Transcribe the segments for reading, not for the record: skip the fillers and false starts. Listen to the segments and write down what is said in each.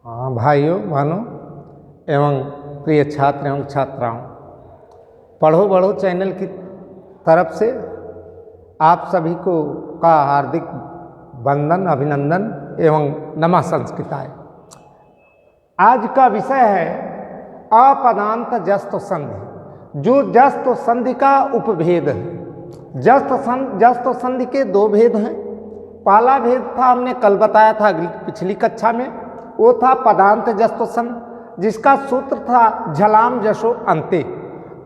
हाँ भाइयों बहनों एवं प्रिय छात्र एवं छात्राओं, पढ़ो बढ़ो चैनल की तरफ से आप सभी को का हार्दिक वंदन, अभिनंदन एवं नमः संस्कृताय। आज का विषय है अपदांत जस्त संधि, जो जस्त संधि का उपभेद है। जस्त संधि के दो भेद हैं। पहला भेद था, हमने कल बताया था पिछली कक्षा में, वो था पदांत जस्त संधि, जिसका सूत्र था झलाम जसो अंते।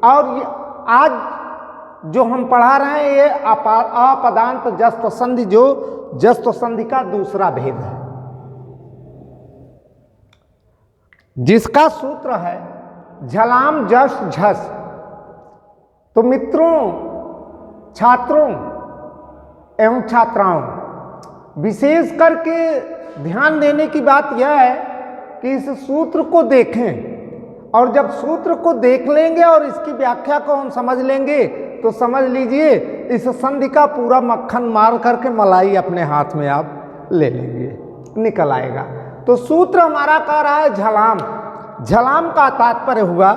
और ये आज जो हम पढ़ा रहे हैं ये अपदांत जस्त संधि, जो जस्त संधि का दूसरा भेद है, जिसका सूत्र है झलाम जस झस। तो मित्रों, छात्रों एवं छात्राओं, विशेष करके ध्यान देने की बात यह है कि इस सूत्र को देखें, और जब सूत्र को देख लेंगे और इसकी व्याख्या को हम समझ लेंगे तो समझ लीजिए इस संधि का पूरा मक्खन मार करके मलाई अपने हाथ में आप ले लेंगे, निकल आएगा। तो सूत्र हमारा कह रहा है झलाम। झलाम का तात्पर्य हुआ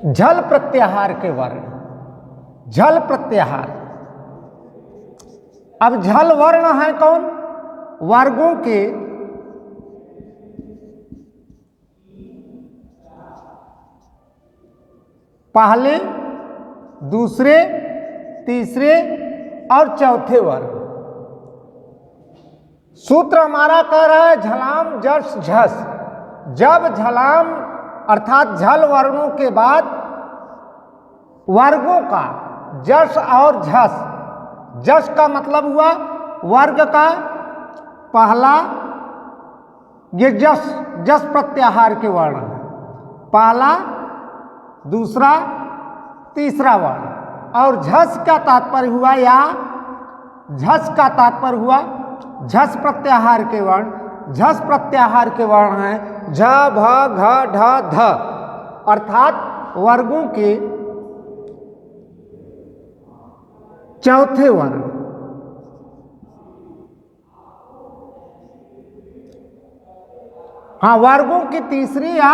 झल प्रत्याहार के वर्ण, झल प्रत्याहार। अब झल वर्ण है कौन? वर्गों के पहले, दूसरे, तीसरे और चौथे वर्ग। सूत्र हमारा कह रहा है झलाम जस झस। जब झलाम अर्थात झल वर्णों के बाद वर्गों का जस और झस, जस का मतलब हुआ वर्ग का पहला, ये जस प्रत्याहार के वर्ण है, पहला, दूसरा, तीसरा वर्ण। और झस का तात्पर्य हुआ, या झस का तात्पर्य हुआ झस प्रत्याहार के वर्ण। झस प्रत्याहार के वर्ण हैं झ, भ, घ, ढ, ध, अर्थात वर्गों के चौथे वर्ण। हाँ, वर्गों के तीसरे या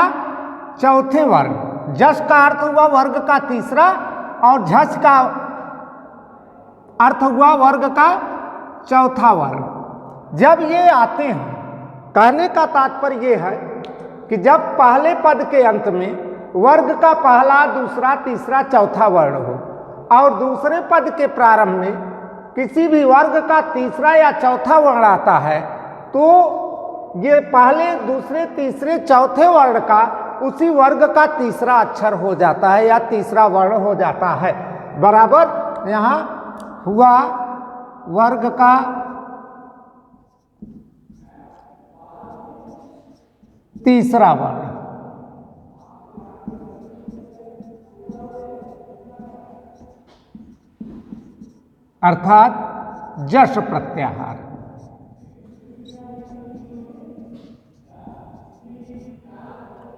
चौथे वर्ग। जस का अर्थ हुआ वर्ग का तीसरा और झस का अर्थ हुआ वर्ग का चौथा वर्ग। जब ये आते हैं, कहने का तात्पर्य ये है कि जब पहले पद के अंत में वर्ग का पहला, दूसरा, तीसरा, चौथा वर्ण हो और दूसरे पद के प्रारंभ में किसी भी वर्ग का तीसरा या चौथा वर्ण आता है, तो ये पहले, दूसरे, तीसरे, चौथे वर्ण का उसी वर्ग का तीसरा अक्षर हो जाता है या तीसरा वर्ण हो जाता है। बराबर यहाँ हुआ वर्ग का तीसरा वर्ण, अर्थात जस प्रत्याहार।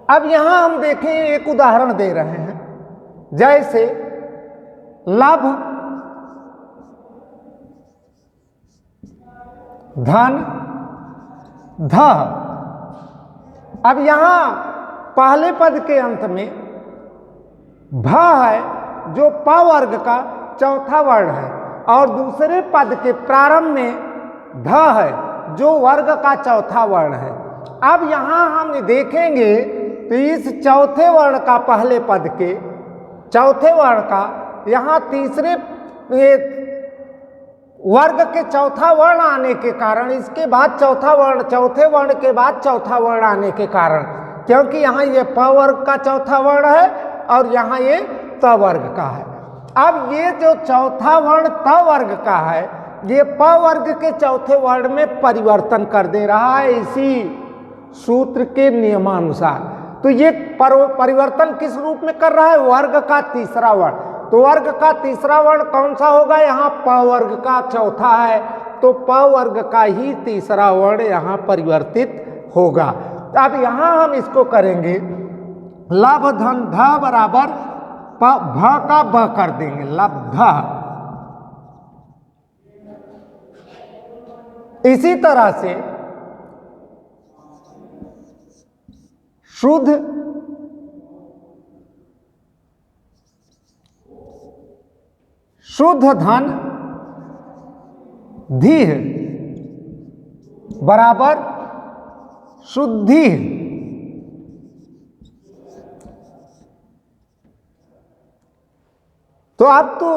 अब यहां हम देखें, एक उदाहरण दे रहे हैं, जैसे लभ, धन, ध। अब यहां पहले पद के अंत में भ है जो प वर्ग का चौथा वर्ण है, और दूसरे पद के प्रारंभ में ध है जो वर्ग का चौथा वर्ण है। अब यहां हम देखेंगे तो इस चौथे वर्ण का, पहले पद के चौथे वर्ण का यहाँ तीसरे वर्ग के चौथा वर्ण आने के कारण, इसके बाद चौथा वर्ण, चौथे वर्ण के बाद चौथा वर्ण आने के कारण, क्योंकि यहाँ ये प वर्ग का चौथा वर्ण है और यहाँ ये त वर्ग का है। अब ये जो चौथा वर्ण त वर्ग का है, ये प वर्ग के चौथे वर्ण में परिवर्तन कर दे रहा है इसी सूत्र के नियमानुसार। तो ये परिवर्तन किस रूप में कर रहा है? वर्ग का तीसरा वर्ण। तो वर्ग का तीसरा वर्ण कौन सा होगा? यहाँ प वर्ग का चौथा है, तो प वर्ग का ही तीसरा वर्ण यहाँ परिवर्तित होगा। अब यहाँ हम इसको करेंगे लभ धन ध बराबर भ का ब कर देंगे, लब्ध। इसी तरह से शुद्ध शुद्ध धन धीह बराबर शुद्धि। तो अब तो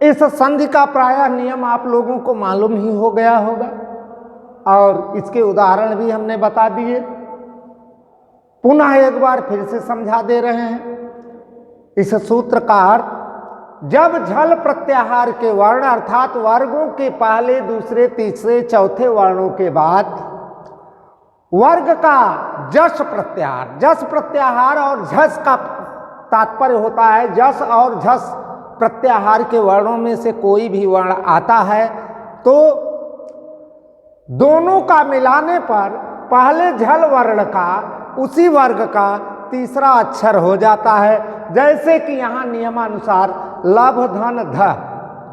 इस संधि का प्रायः नियम आप लोगों को मालूम ही हो गया होगा और इसके उदाहरण भी हमने बता दिए। पुनः एक बार फिर से समझा दे रहे हैं। इस सूत्र का अर्थ, जब झल प्रत्याहार के वर्ण अर्थात वर्गों के पहले दूसरे तीसरे चौथे वर्णों के बाद वर्ग का जस प्रत्याहार, जस प्रत्याहार और झस का तात्पर्य होता है, जस और झस प्रत्याहार के वर्णों में से कोई भी वर्ण आता है तो दोनों का मिलाने पर पहले झल वर्ण का उसी वर्ग का तीसरा अक्षर हो जाता है। जैसे कि यहाँ नियमानुसार लभ धन ध।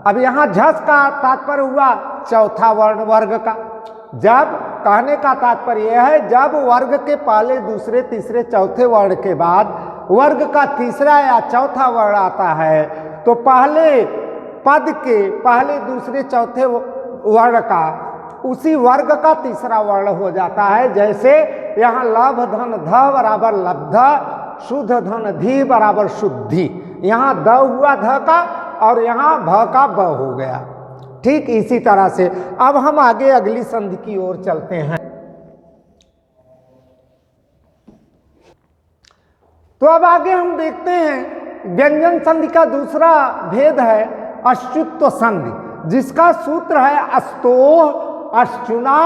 अब यहाँ झस का तात्पर्य हुआ चौथा वर्ण वर्ग का। जब कहने का तात्पर्य यह है, जब वर्ग के पहले दूसरे तीसरे चौथे वर्ण के बाद वर्ग का तीसरा या चौथा वर्ण आता है तो पहले पद के पहले दूसरे चौथे वर्ण का उसी वर्ग का तीसरा वर्ण हो जाता है। जैसे यहाँ लभ धन ध बराबर लब्ध, शुद्ध धन धी बराबर शुद्धि। यहाँ द हुआ ध का और यहाँ भ का ब हो गया। ठीक इसी तरह से अब हम आगे अगली संधि की ओर चलते हैं। तो अब आगे हम देखते हैं व्यंजन संधि का दूसरा भेद है अश्चुत्व संधि, जिसका सूत्र है अस्तोह अश्चुना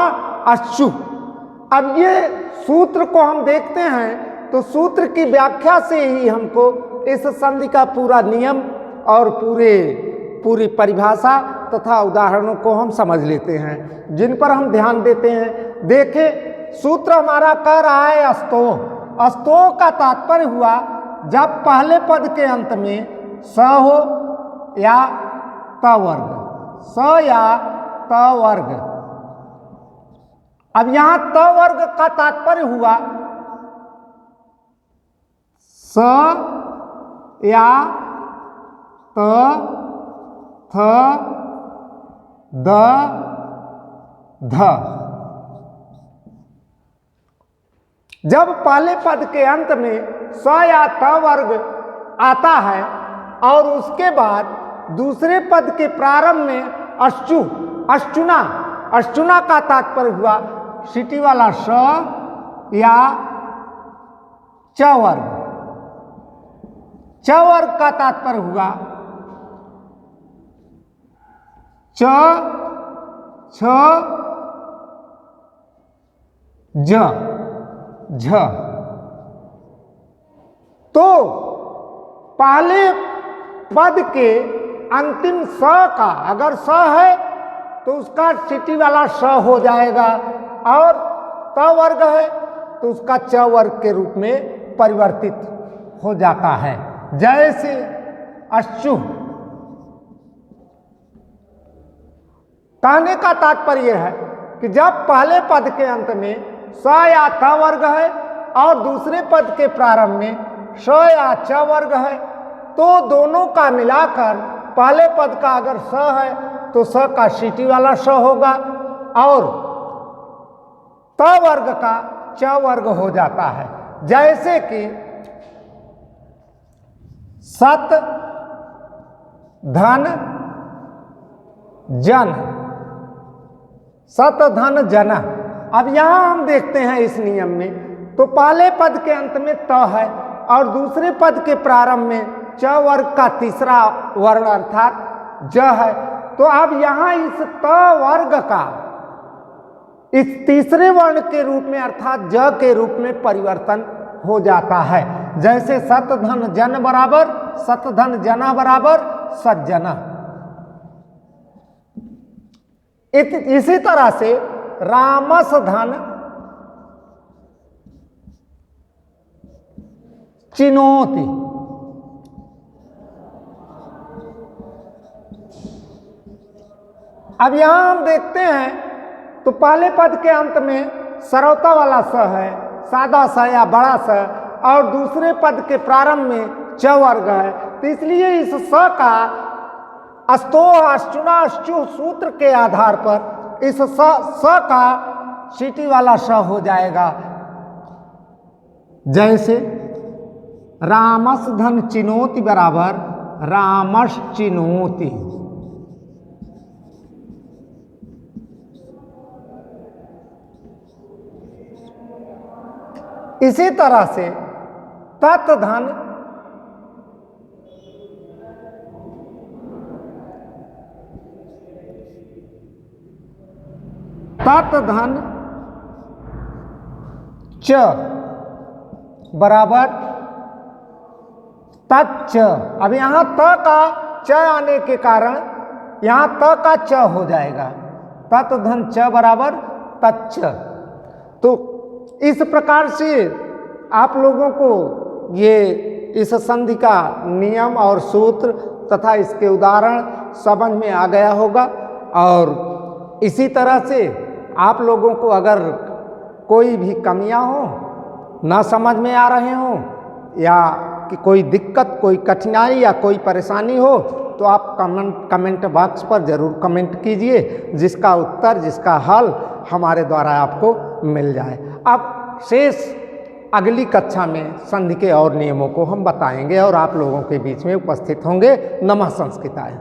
अश्चु। अब ये सूत्र को हम देखते हैं तो सूत्र की व्याख्या से ही हमको इस संधि का पूरा नियम और पूरी परिभाषा तथा उदाहरणों को हम समझ लेते हैं, जिन पर हम ध्यान देते हैं। देखें, सूत्र हमारा कह रहा है अस्तोह। अस्तोह का तात्पर्य हुआ जब पहले पद के अंत में स हो या त वर्ग, स या त वर्ग। अब यहां त वर्ग का तात्पर्य हुआ स या त थ द ध। जब पहले पद के अंत में स या त वर्ग आता है और उसके बाद दूसरे पद के प्रारंभ में अश्चु अश्चुना, अश्चुना का तात्पर्य हुआ सीटी वाला श या च वर्ग। च वर्ग का तात्पर्य हुआ च छ ज झ। तो पहले पद के अंतिम स का अगर स है तो उसका सीटी वाला स हो जाएगा और त वर्ग है तो उसका च वर्ग के रूप में परिवर्तित हो जाता है। जैसे अश्चु। कहने का तात्पर्य है कि जब पहले पद के अंत में स या त वर्ग है और दूसरे पद के प्रारंभ में स या च वर्ग है तो दोनों का मिलाकर पहले पद का अगर स है तो स का सीटी वाला स होगा और त वर्ग का च वर्ग हो जाता है। जैसे कि सत धन जन, सत धन जन। अब यहां हम देखते हैं इस नियम में तो पहले पद के अंत में त है और दूसरे पद के प्रारंभ में च वर्ग का तीसरा वर्ण अर्थात ज है। तो अब यहां इस त वर्ग का इस तीसरे वर्ण के रूप में अर्थात ज के रूप में परिवर्तन हो जाता है। जैसे सत धन जन बराबर सत धन जना बराबर सज्जना। इसी तरह से रामस धन चिनोति। अब यहां हम देखते हैं तो पहले पद के अंत में सरौता वाला स है, सादा स या बड़ा स और दूसरे पद के प्रारंभ में च वर्ग है, तो इसलिए इस स का अस्तो अष्टुना अष्टु सूत्र के आधार पर इस स का सीटी वाला स हो जाएगा। जैसे रामस धन चिनोति बराबर रामस चिनोति। इसी तरह से तत् धन च बराबर तच्च। अब यहां त का च आने के कारण यहां त का च हो जाएगा, तत् धन च बराबर तच्च। तो इस प्रकार से आप लोगों को ये इस संधि का नियम और सूत्र तथा इसके उदाहरण समझ में आ गया होगा। और इसी तरह से आप लोगों को अगर कोई भी कमियां हो, ना समझ में आ रहे हों या कि कोई दिक्कत, कोई कठिनाई या कोई परेशानी हो, तो आप कमेंट बॉक्स पर ज़रूर कमेंट कीजिए, जिसका उत्तर, जिसका हल हमारे द्वारा आपको मिल जाए। अब शेष अगली कक्षा में संधि के और नियमों को हम बताएंगे और आप लोगों के बीच में उपस्थित होंगे। नमः संस्कृताय।